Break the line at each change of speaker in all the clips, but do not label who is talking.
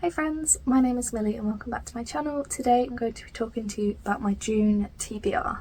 Hey friends, my name is Millie and welcome back to my channel. Today I'm going to be talking to you about my June TBR.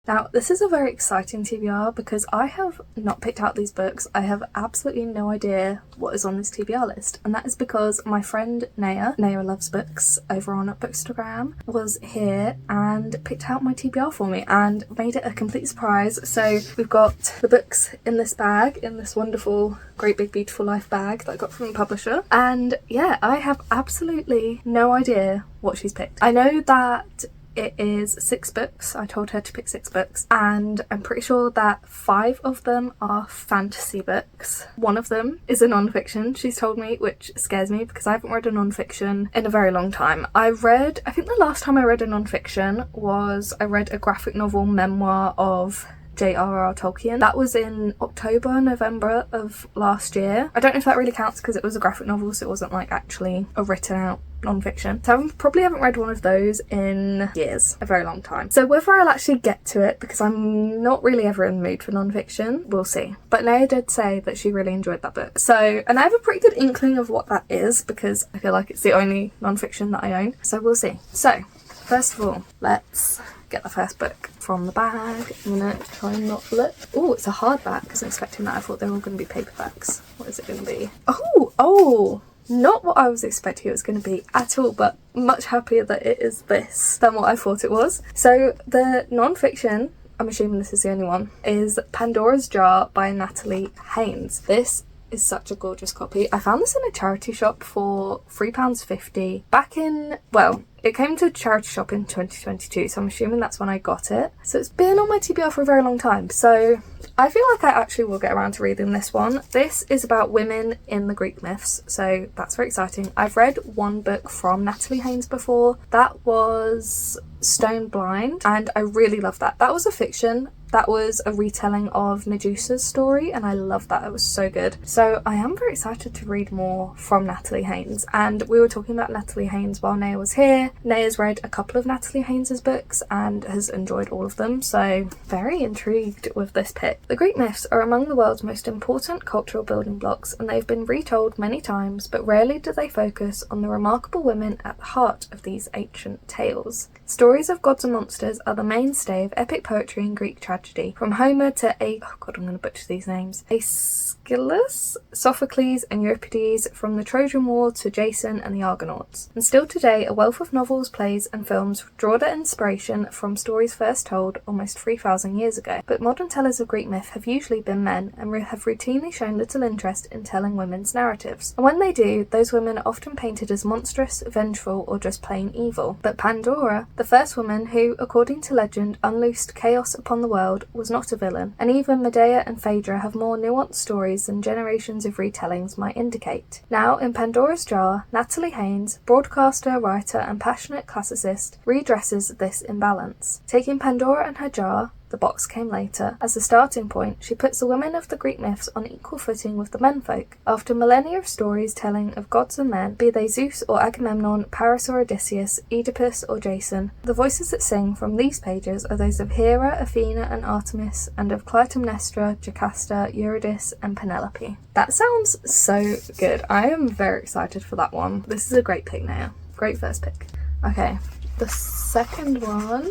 Now, this is a very exciting TBR because I have not picked out these books. I have absolutely no idea what is on this TBR list, and that is because my friend Naya Loves Books over on Bookstagram, was here and picked out my TBR for me and made it a complete surprise. So we've got the books in this bag, in this wonderful Great Big Beautiful Life bag that I got from the publisher, and yeah, I have absolutely no idea what she's picked. I know that it is 6 books. I told her to pick 6 books, and I'm pretty sure that 5 of them are fantasy books. One of them is a non-fiction, she's told me, which scares me because I haven't read a non-fiction in a very long time. I think the last time I read a non-fiction was I read a graphic novel memoir of J.R.R. Tolkien. That was in October, November of last year. I don't know if that really counts because it was a graphic novel, so it wasn't like actually a written out non-fiction. So I probably haven't read one of those in years, a very long time. So whether I'll actually get to it, because I'm not really ever in the mood for non-fiction, we'll see. But Naya did say that she really enjoyed that book. So, and I have a pretty good inkling of what that is because I feel like it's the only non-fiction that I own. So we'll see. So, first of all, let's get the first book from the bag. I'm gonna try and not look. Oh, it's a hardback. I wasn't expecting that. I thought they were all going to be paperbacks. What is it going to be? Oh, not what I was expecting it was going to be at all, but much happier that it is this than what I thought it was. So the non-fiction, I'm assuming this is the only one, is Pandora's Jar by Natalie Haynes. This is such a gorgeous copy. I found this in a charity shop for £3.50 back in, well, it came to a charity shop in 2022, so I'm assuming that's when I got it. So it's been on my TBR for a very long time. So I feel like I actually will get around to reading this one. This is about women in the Greek myths, so that's very exciting. I've read one book from Natalie Haynes before. That was Stone Blind, and I really loved that. That was a fiction. That was a retelling of Medusa's story, and I loved that. It was so good. So I am very excited to read more from Natalie Haynes. And we were talking about Natalie Haynes while Naya was here. Naya's read a couple of Natalie Haynes's books and has enjoyed all of them, so very intrigued with this pick. The Greek myths are among the world's most important cultural building blocks, and they've been retold many times, but rarely do they focus on the remarkable women at the heart of these ancient tales. Stories of gods and monsters are the mainstay of epic poetry and Greek tragedy, from Homer to I'm going to butcher these names. Aeschylus, Sophocles and Euripides, from the Trojan War to Jason and the Argonauts. And still today, a wealth of novels, plays and films draw their inspiration from stories first told almost 3,000 years ago. But modern tellers of Greek myth have usually been men and have routinely shown little interest in telling women's narratives. And when they do, those women are often painted as monstrous, vengeful or just plain evil. But Pandora, the first woman who, according to legend, unloosed chaos upon the world, was not a villain, and even Medea and Phaedra have more nuanced stories than generations of retellings might indicate. Now, in Pandora's Jar, Natalie Haynes, broadcaster, writer and passionate classicist, redresses this imbalance. Taking Pandora and her jar, the box came later, as a starting point, she puts the women of the Greek myths on equal footing with the menfolk. After millennia of stories telling of gods and men, be they Zeus or Agamemnon, Paris or Odysseus, Oedipus or Jason, the voices that sing from these pages are those of Hera, Athena and Artemis, and of Clytemnestra, Jocasta, Eurydice and Penelope. That sounds so good. I am very excited for that one. This is a great pick now. Great first pick. Okay. The second one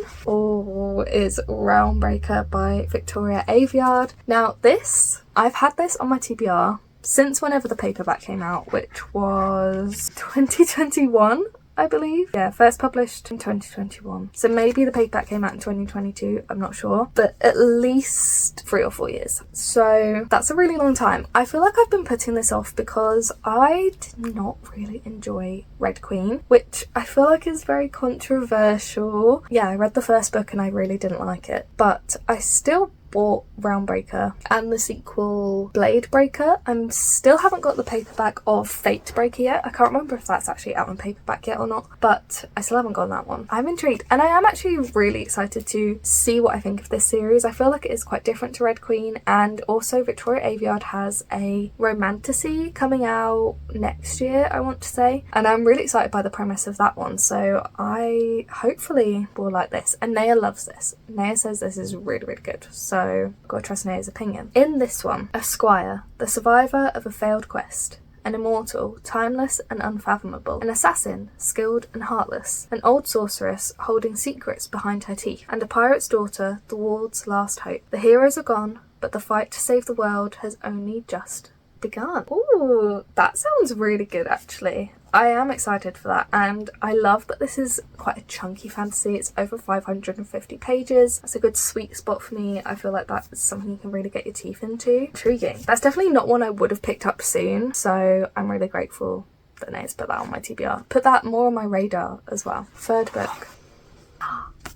is Realmbreaker by Victoria Aveyard. Now I've had this on my TBR since whenever the paperback came out, which was 2021. I believe. Yeah, first published in 2021. So maybe the paperback came out in 2022, I'm not sure. But at least 3 or 4 years. So that's a really long time. I feel like I've been putting this off because I did not really enjoy Red Queen, which I feel like is very controversial. Yeah, I read the first book and I really didn't like it. But I still bought Realmbreaker and the sequel Blade Breaker. I still haven't got the paperback of Fate Breaker yet. I can't remember if that's actually out on paperback yet or not, but I still haven't gotten that one. I'm intrigued, and I am actually really excited to see what I think of this series. I feel like it is quite different to Red Queen, and also Victoria Aveyard has a romantasy coming out next year, I want to say, and I'm really excited by the premise of that one, so I hopefully will like this. And Naya loves this. Naya says this is really, really good, so so I've got to trust Naya's opinion. In this one, a squire, the survivor of a failed quest, an immortal, timeless and unfathomable, an assassin, skilled and heartless, an old sorceress holding secrets behind her teeth, and a pirate's daughter, the world's last hope. The heroes are gone, but the fight to save the world has only just begun. Ooh, that sounds really good actually. I am excited for that, and I love that this is quite a chunky fantasy. It's over 550 pages. That's a good sweet spot for me. I feel like that's something you can really get your teeth into. Intriguing. That's definitely not one I would have picked up soon, so I'm really grateful that Naya's put that on my TBR. Put that more on my radar as well. Third book.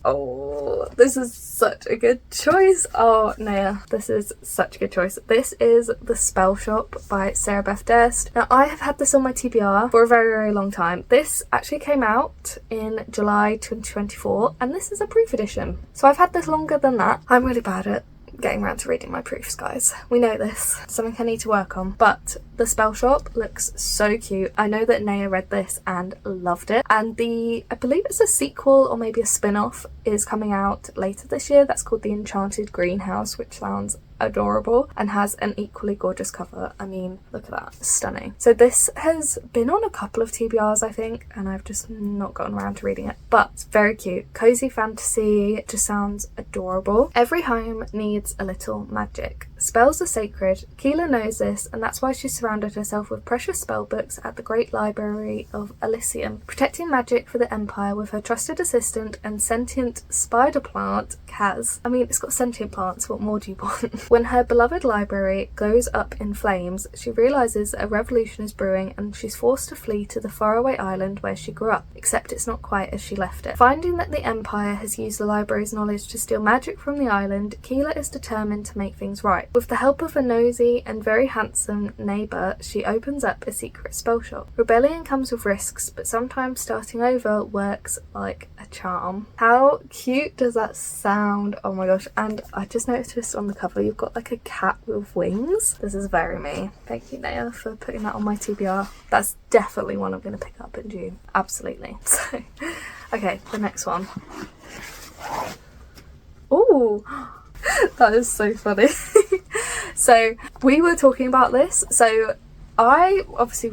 Oh, this is such a good choice. Oh, Naya, this is such a good choice. This is The Spell Shop by Sarah Beth Durst. Now, I have had this on my TBR for a very, very long time. This actually came out in July 2024, and this is a proof edition. So I've had this longer than that. I'm really bad at getting around to reading my proofs, guys. We know this. Something I need to work on. But The Spell Shop looks so cute. I know that Naya read this and loved it. And I believe it's a sequel or maybe a spin-off is coming out later this year. That's called The Enchanted Greenhouse, which sounds adorable and has an equally gorgeous cover. I mean, look at that, stunning. So this has been on a couple of TBRs, I think, and I've just not gotten around to reading it, but it's very cute. Cozy fantasy, it just sounds adorable. Every home needs a little magic. Spells are sacred. Keela knows this, and that's why she surrounded herself with precious spell books at the Great Library of Elysium, protecting magic for the Empire with her trusted assistant and sentient spider plant, Kaz. I mean, it's got sentient plants, what more do you want? When her beloved library goes up in flames, she realises a revolution is brewing and she's forced to flee to the faraway island where she grew up, except it's not quite as she left it. Finding that the Empire has used the library's knowledge to steal magic from the island, Keela is determined to make things right. With the help of a nosy and very handsome neighbour, she opens up a secret spell shop. Rebellion comes with risks, but sometimes starting over works like a charm. How cute does that sound? Oh my gosh. And I just noticed on the cover you've got like a cat with wings. This is very me. Thank you, Naya, for putting that on my TBR. That's definitely one I'm going to pick up in June. Absolutely. So, okay, the next one. Oh, that is so funny. So we were talking about this. So I obviously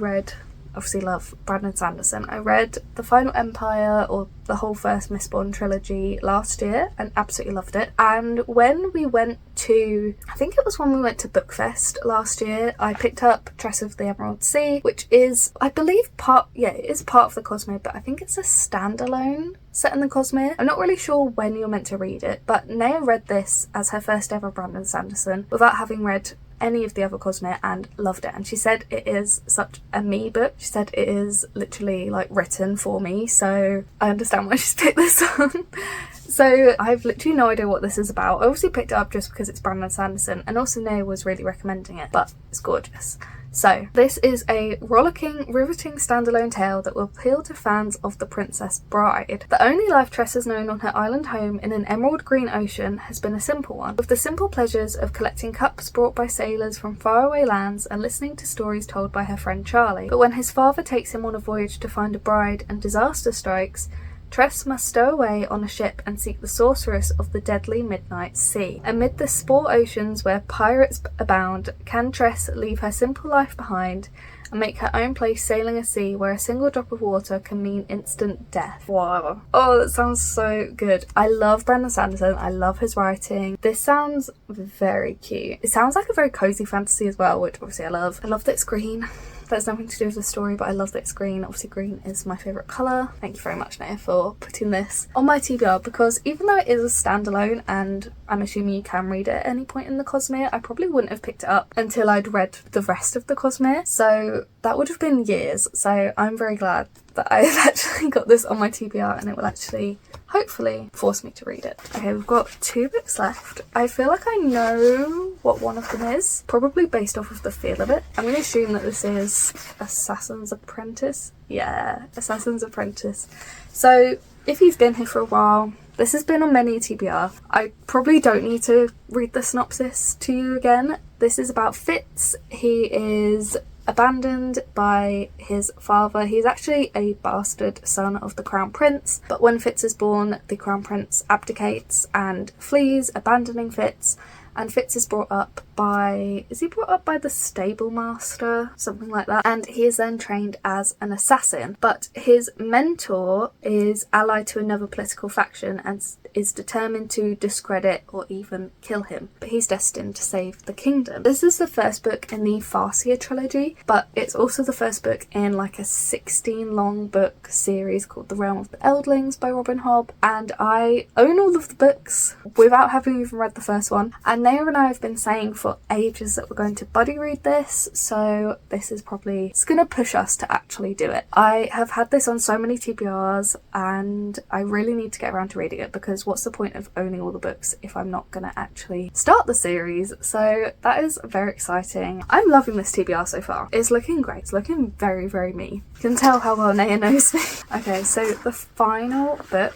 love Brandon Sanderson. I read The Final Empire, or the whole first Mistborn trilogy, last year and absolutely loved it. And when we went to, I think it was when we went to Bookfest last year, I picked up Tress of the Emerald Sea, which is, I believe, it is part of the Cosmere, but I think it's a standalone set in the Cosmere. I'm not really sure when you're meant to read it, but Naya read this as her first ever Brandon Sanderson without having read any of the other Cosmere and loved it, and she said it is such a me book. She said it is literally like written for me, so I understand why she's picked this on. So I've literally no idea what this is about. I obviously picked it up just because it's Brandon Sanderson, and also Naya was really recommending it, but it's gorgeous. So this is a rollicking, riveting standalone tale that will appeal to fans of The Princess Bride. The only life Tress has known on her island home in an emerald green ocean has been a simple one, with the simple pleasures of collecting cups brought by sailors from faraway lands and listening to stories told by her friend Charlie. But when his father takes him on a voyage to find a bride and disaster strikes, Tress must stow away on a ship and seek the sorceress of the deadly midnight sea. Amid the sport oceans where pirates abound, can Tress leave her simple life behind and make her own place sailing a sea where a single drop of water can mean instant death? Wow. Oh, that sounds so good. I love Brandon Sanderson. I love his writing. This sounds very cute. It sounds like a very cozy fantasy as well, which obviously I love. I love that it's green. That's nothing to do with the story, but I love that it's green. Obviously green is my favourite colour. Thank you very much, Naya, for putting this on my TBR, because even though it is a standalone and I'm assuming you can read it at any point in the Cosmere, I probably wouldn't have picked it up until I'd read the rest of the Cosmere, so that would have been years. So I'm very glad that I've actually got this on my TBR and it will actually hopefully force me to read it. Okay, we've got 2 books left. I feel like I know what one of them is, probably based off of the feel of it. I'm going to assume that this is Assassin's Apprentice. Yeah, Assassin's Apprentice. So if you've been here for a while, this has been on many TBR. I probably don't need to read the synopsis to you again. This is about Fitz. He is abandoned by his father. He's actually a bastard son of the Crown Prince, but when Fitz is born, the Crown Prince abdicates and flees, abandoning Fitz, and Fitz is brought up by, is he brought up by the stable master? Something like that. And he is then trained as an assassin, but his mentor is allied to another political faction and is determined to discredit or even kill him, but he's destined to save the kingdom. This is the first book in the Farseer trilogy, but it's also the first book in like a 16 long book series called The Realm of the Eldlings by Robin Hobb, and I own all of the books without having even read the first one, and Naya and I have been saying for ages that we're going to buddy read this, so this is probably, it's gonna push us to actually do it. I have had this on so many TBRs and I really need to get around to reading it, because what's the point of owning all the books if I'm not gonna actually start the series? So that is very exciting. I'm loving this TBR so far. It's looking great. It's looking very, very me. You can tell how well Naya knows me. Okay, so the final book,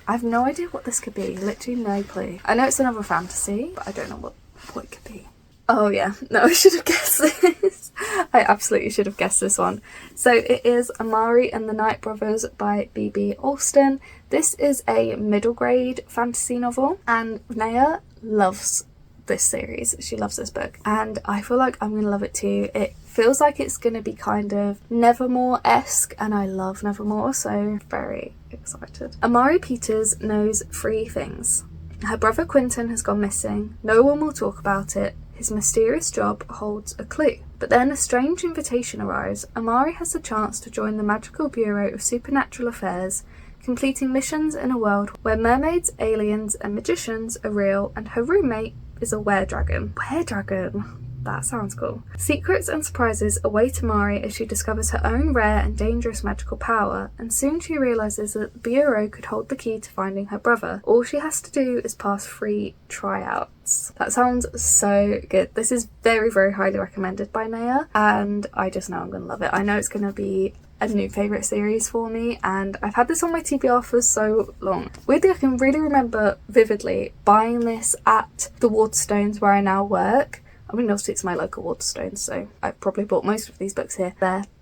I have no idea what this could be. Literally no clue. I know it's another fantasy, but I don't know what it could be. Oh yeah, no, I should have guessed this. I absolutely should have guessed this one. So it is Amari and the Night Brothers by B.B. Alston. This is a middle grade fantasy novel, and Naya loves this series. She loves this book, and I feel like I'm gonna love it too. It feels like it's gonna be kind of Nevermore-esque, and I love Nevermore, so very excited. Amari Peters knows 3 things. Her brother Quentin has gone missing. No one will talk about it. His mysterious job holds a clue. But then a strange invitation arrives. Amari has the chance to join the Magical Bureau of Supernatural Affairs, completing missions in a world where mermaids, aliens, and magicians are real, and her roommate is a were-dragon. Were-dragon? That sounds cool. Secrets and surprises await Amari as she discovers her own rare and dangerous magical power, and soon she realises that the Bureau could hold the key to finding her brother. All she has to do is pass 3 tryouts. That sounds so good. This is very, very highly recommended by Naya, and I just know I'm going to love it. I know it's going to be a new favourite series for me, and I've had this on my TBR for so long. Weirdly, I can really remember vividly buying this at the Waterstones where I now work. I mean, obviously it's my local Waterstones, so I've probably bought most of these books there,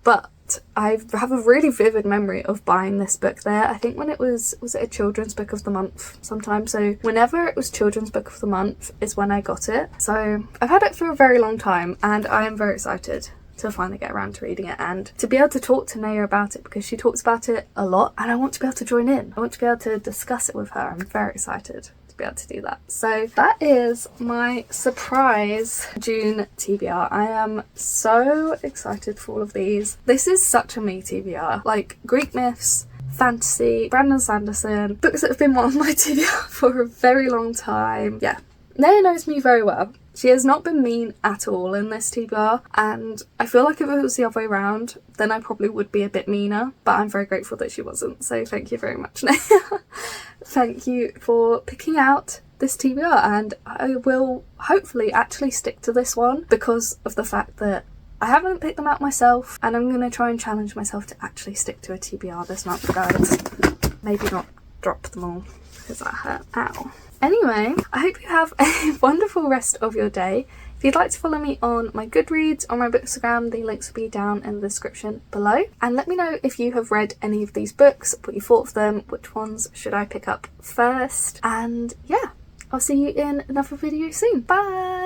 but I have a really vivid memory of buying this book there. I think when it was it a children's book of the month sometime, so whenever it was children's book of the month is when I got it. So I've had it for a very long time, and I am very excited to finally get around to reading it and to be able to talk to Naya about it, because she talks about it a lot and I want to be able to join in. I want to be able to discuss it with her. I'm very excited to be able to do that. So that is my surprise June TBR. I am so excited for all of these. This is such a me TBR. Like Greek myths, fantasy, Brandon Sanderson, books that have been on my TBR for a very long time. Yeah, Naya knows me very well. She has not been mean at all in this TBR, and I feel like if it was the other way around, then I probably would be a bit meaner, but I'm very grateful that she wasn't, so thank you very much, Naya. Thank you for picking out this TBR, and I will hopefully actually stick to this one because of the fact that I haven't picked them out myself, and I'm going to try and challenge myself to actually stick to a TBR this month, guys. Maybe not drop them all, because that hurt. Ow. Anyway, I hope you have a wonderful rest of your day. If you'd like to follow me on my Goodreads or my Bookstagram, the links will be down in the description below. And let me know if you have read any of these books, what you thought of them, which ones should I pick up first. And yeah, I'll see you in another video soon. Bye!